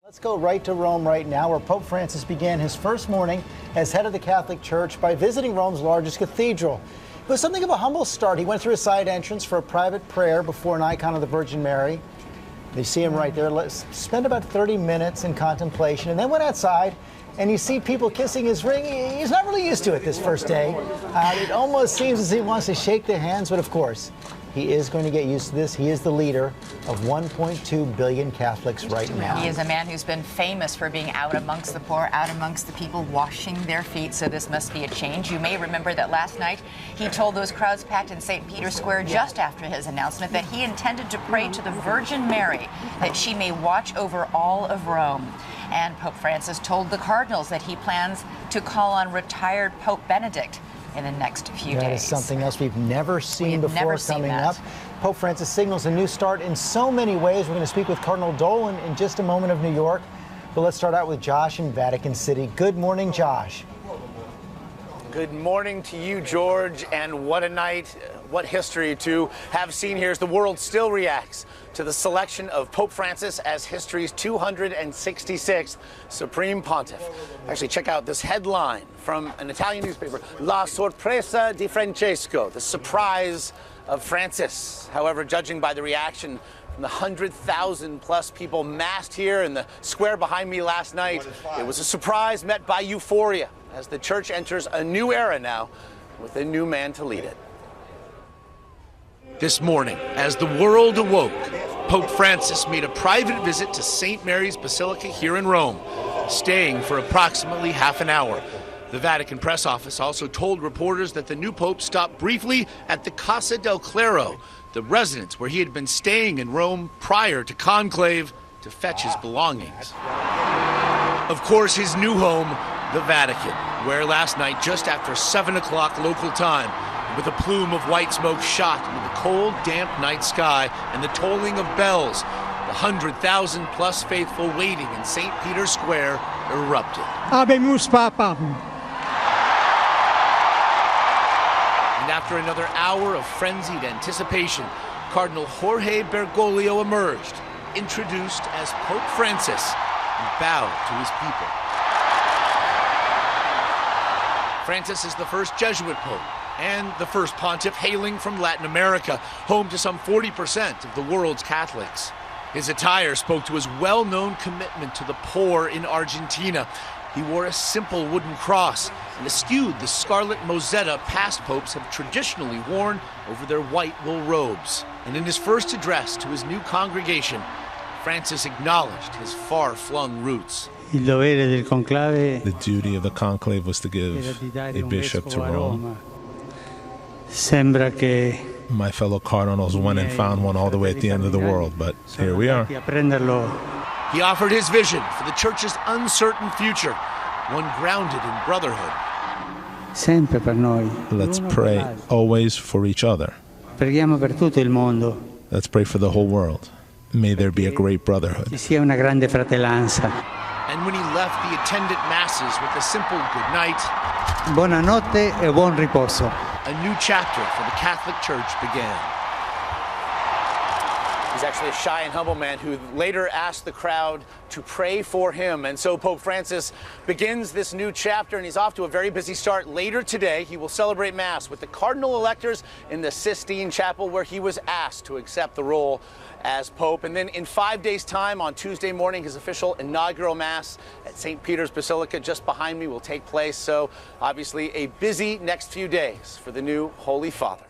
Let's go right to Rome right now, where Pope Francis began his first morning as head of the Catholic Church by visiting Rome's largest cathedral. It was something of a humble start. He went through a side entrance for a private prayer before an icon of the Virgin Mary. You see him right there. Spent about 30 minutes in contemplation and then went outside, and you see people kissing his ring. He's not really used to it this first day. It almost seems as if he wants to shake their hands, but of course, he is going to get used to this. He is the leader of 1.2 billion Catholics right now. He is a man who's been famous for being out amongst the poor, out amongst the people, washing their feet, so this must be a change. You may remember that last night he told those crowds packed in St. Peter's Square just after his announcement that he intended to pray to the Virgin Mary that she may watch over all of Rome. And Pope Francis told the cardinals that he plans to call on retired Pope Benedict in the next few days. That is something else we've never seen before coming up. Pope Francis signals a new start in so many ways. We're going to speak with Cardinal Dolan in just a moment of New York. But let's start out with Josh in Vatican City. Good morning, Josh. Good morning to you, George, and what a night, what history to have seen here as the world still reacts to the selection of Pope Francis as history's 266th Supreme Pontiff. Actually, check out this headline from an Italian newspaper, La sorpresa di Francesco, the surprise of Francis. However, judging by the reaction from the 100,000 plus people massed here in the square behind me last night, it was a surprise met by euphoria as the church enters a new era now with a new man to lead it. This morning, as the world awoke, Pope Francis made a private visit to St. Mary's Basilica here in Rome, staying for approximately half an hour. The Vatican press office also told reporters that the new pope stopped briefly at the Casa del Clero, the residence where he had been staying in Rome prior to conclave, to fetch his belongings. Of course, his new home, the Vatican, where last night, just after 7 o'clock local time, with a plume of white smoke shot into the cold, damp night sky and the tolling of bells, the 100,000 plus faithful waiting in St. Peter's Square erupted. Habemus Papam. And after another hour of frenzied anticipation, Cardinal Jorge Bergoglio emerged, introduced as Pope Francis, and bowed to his people. Francis is the first Jesuit pope and the first pontiff hailing from Latin America, home to some 40% of the world's Catholics. His attire spoke to his well-known commitment to the poor in Argentina. He wore a simple wooden cross and eschewed the scarlet mozzetta past popes have traditionally worn over their white wool robes. And in his first address to his new congregation, Francis acknowledged his far-flung roots. The duty of the conclave was to give a bishop to Rome. My fellow cardinals went and found one all the way at the end of the world, but here we are. He offered his vision for the church's uncertain future, one grounded in brotherhood. Let's pray always for each other. Let's pray for the whole world. May there be a great brotherhood. And when he left the attendant masses with a simple good night, Buonanotte e buon riposo. a new chapter for the Catholic Church began. He's actually a shy and humble man who later asked the crowd to pray for him. And so Pope Francis begins this new chapter, and he's off to a very busy start. Later today, he will celebrate Mass with the cardinal electors in the Sistine Chapel, where he was asked to accept the role as Pope. And then in 5 days' time, on Tuesday morning, his official inaugural Mass at St. Peter's Basilica just behind me will take place. So obviously a busy next few days for the new Holy Father.